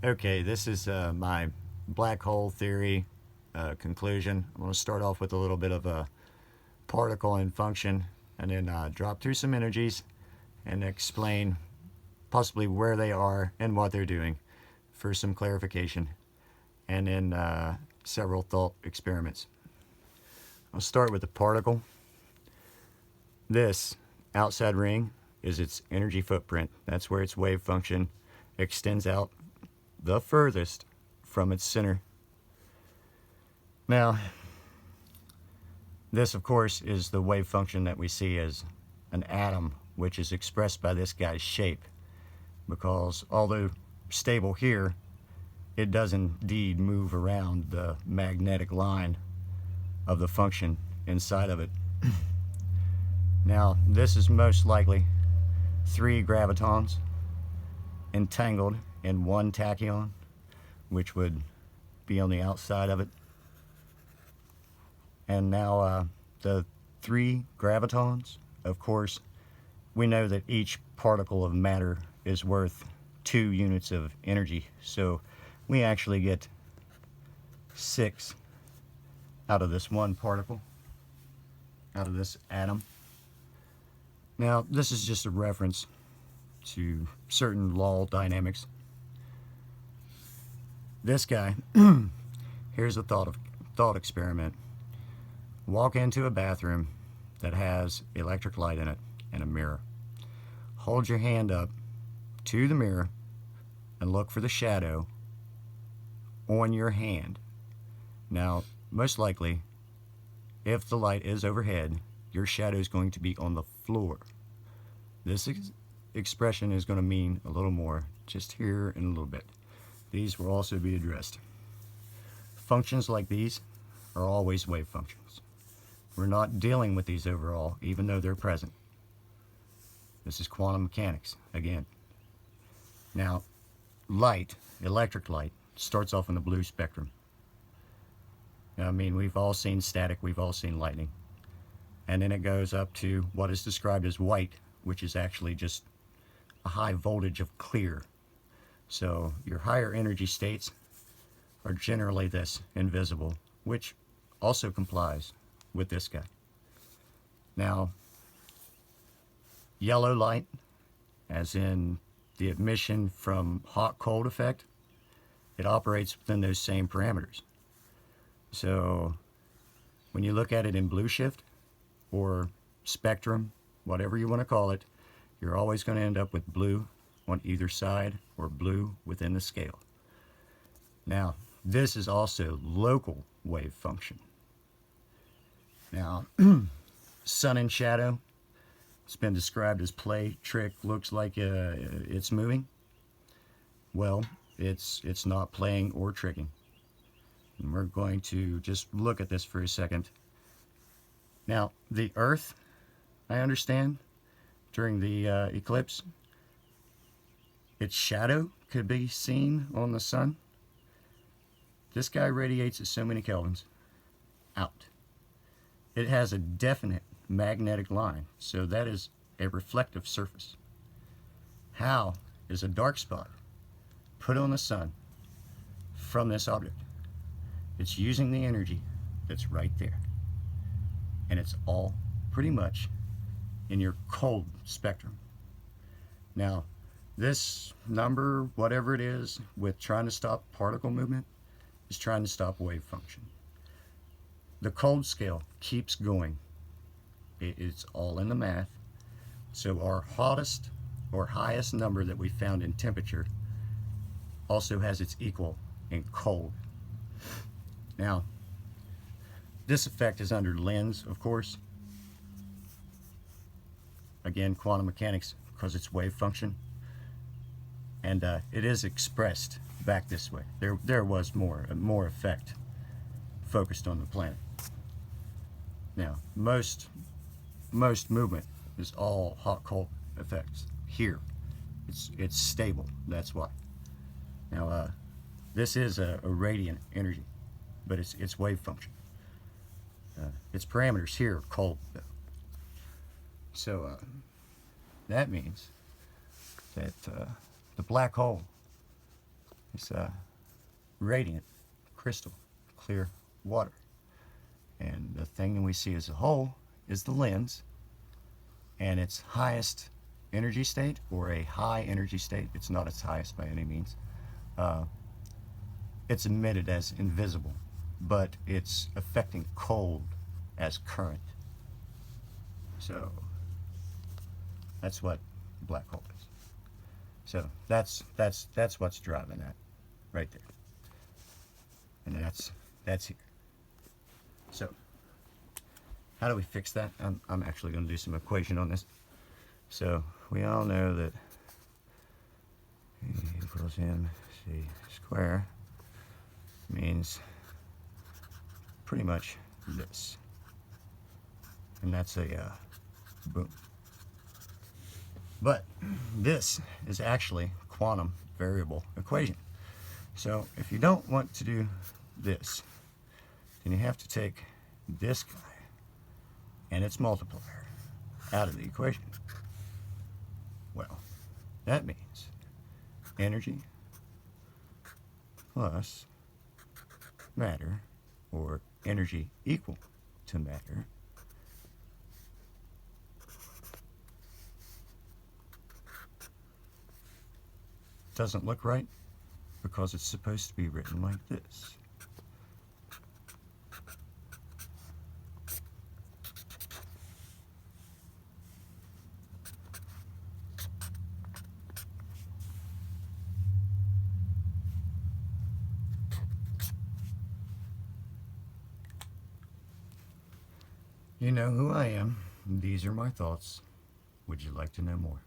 Okay, this is my black hole theory conclusion. I'm going to start off with a little bit of a particle and function, and then drop through some energies and explain possibly where they are and what they're doing for some clarification, and then several thought experiments. I'll start with the particle. This outside ring is its energy footprint. That's where its wave function extends out the furthest from its center. Now, this, of course, is the wave function that we see as an atom, which is expressed by this guy's shape, because although stable here, it does indeed move around the magnetic line of the function inside of it. Now, this is most likely 3 gravitons entangled in one tachyon, which would be on the outside of it. And now the 3 gravitons, of course, we know that each particle of matter is worth 2 units of energy. So we actually get 6 out of this one particle, out of this atom. Now, this is just a reference to certain law dynamics. This guy, here's a thought experiment. Walk into a bathroom that has electric light in it and a mirror. Hold your hand up to the mirror and look for the shadow on your hand. Now, most likely, if the light is overhead, your shadow is going to be on the floor. This expression is going to mean a little more just here in a little bit. These will also be addressed. Functions like these are always wave functions. We're not dealing with these overall, even though they're present. This is quantum mechanics again. Now, light, electric light, starts off in the blue spectrum. I mean, we've all seen static, we've all seen lightning. And then it goes up to what is described as white, which is actually just a high voltage of clear. So your higher energy states are generally this, invisible, which also complies with this guy. Now, yellow light, as in the emission from hot-cold effect, it operates within those same parameters. So when you look at it in blue shift or spectrum, whatever you want to call it, you're always going to end up with blue on either side or blue within the scale. Now, this is also local wave function. Now, sun and shadow, it's been described as play, trick, looks like it's moving. Well, it's not playing or tricking. And we're going to just look at this for a second. Now, the Earth, I understand, during the eclipse, its shadow could be seen on the sun. This guy radiates at so many kelvins out. It has a definite magnetic line, so that is a reflective surface. How is a dark spot put on the sun from this object? It's using the energy that's right there. And it's all pretty much in your cold spectrum. Now, this number, whatever it is, with trying to stop particle movement, is trying to stop wave function. The cold scale keeps going. It's all in the math. So our hottest or highest number that we found in temperature also has its equal in cold. Now, this effect is under Lenz, of course. Again, quantum mechanics, because it's wave function. And it is expressed back this way. There was more effect focused on the planet. Now, most movement is all hot-cold effects. Here, it's stable. That's why. Now, this is a radiant energy, but it's wave function. Its parameters here are cold, though. So that means that the black hole It's radiant, crystal, clear water. And the thing that we see as a whole is the lens, and its highest energy state, or a high energy state. It's not its highest by any means. It's emitted as invisible, but it's affecting cold as current. So that's what a black hole is. So that's what's driving that right there. And that's here. So how do we fix that? I'm actually going to do some equation on this. So we all know that E equals mc square means pretty much this. And that's a boom. But this is actually quantum variable equation. So if you don't want to do this, then you have to take this guy and its multiplier out of the equation. Well, that means energy plus matter, or energy equal to matter, doesn't look right because it's supposed to be written like this. You know who I am. These are my thoughts. Would you like to know more?